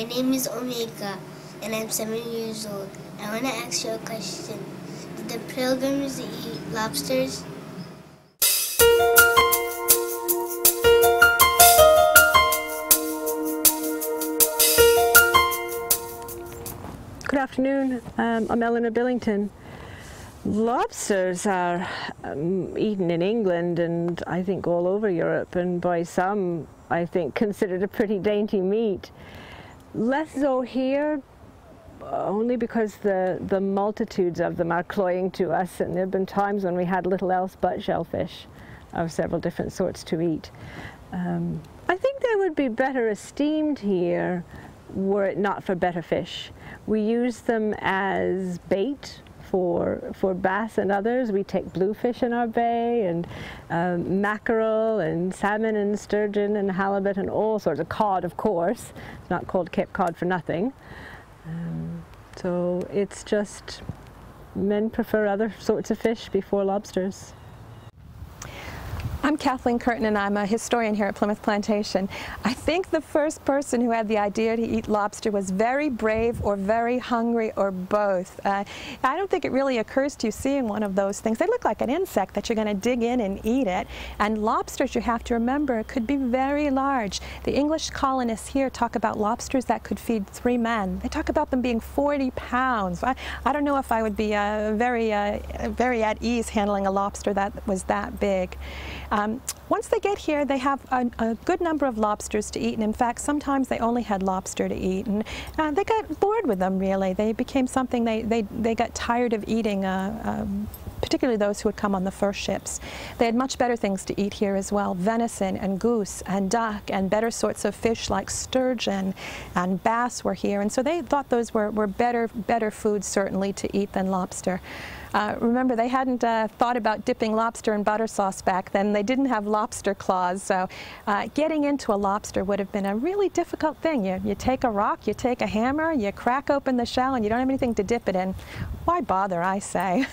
My name is Omega, and I'm 7 years old. I want to ask you a question. Did the Pilgrims eat lobsters? Good afternoon. I'm Eleanor Billington. Lobsters are eaten in England and I think all over Europe, and by some I think considered a pretty dainty meat. Less so here, only because the multitudes of them are cloying to us, and there have been times when we had little else but shellfish of several different sorts to eat. I think they would be better esteemed here were it not for better fish. We use them as bait for bass and others. We take bluefish in our bay, and mackerel and salmon and sturgeon and halibut and all sorts of cod, of course. It's not called Cape Cod for nothing. So it's just men prefer other sorts of fish before lobsters. I'm Kathleen Curtin, and I'm a historian here at Plimoth Plantation. I think the first person who had the idea to eat lobster was very brave or very hungry or both. I don't think it really occurs to you seeing one of those things. They look like an insect that you're going to dig in and eat it. And lobsters, you have to remember, could be very large. The English colonists here talk about lobsters that could feed 3 men. They talk about them being 40 pounds. I don't know if I would be very at ease handling a lobster that was that big. Once they get here, they have a good number of lobsters to eat, and in fact, sometimes they only had lobster to eat, and they got bored with them, really. They became something they got tired of eating, particularly those who had come on the first ships. They had much better things to eat here as well: venison and goose and duck and better sorts of fish like sturgeon and bass were here, and so they thought those were better foods certainly to eat than lobster. Remember, they hadn't thought about dipping lobster in butter sauce back then. They didn't have lobster claws, so getting into a lobster would have been a really difficult thing. You take a rock, you take a hammer, you crack open the shell, and you don't have anything to dip it in. Why bother, I say.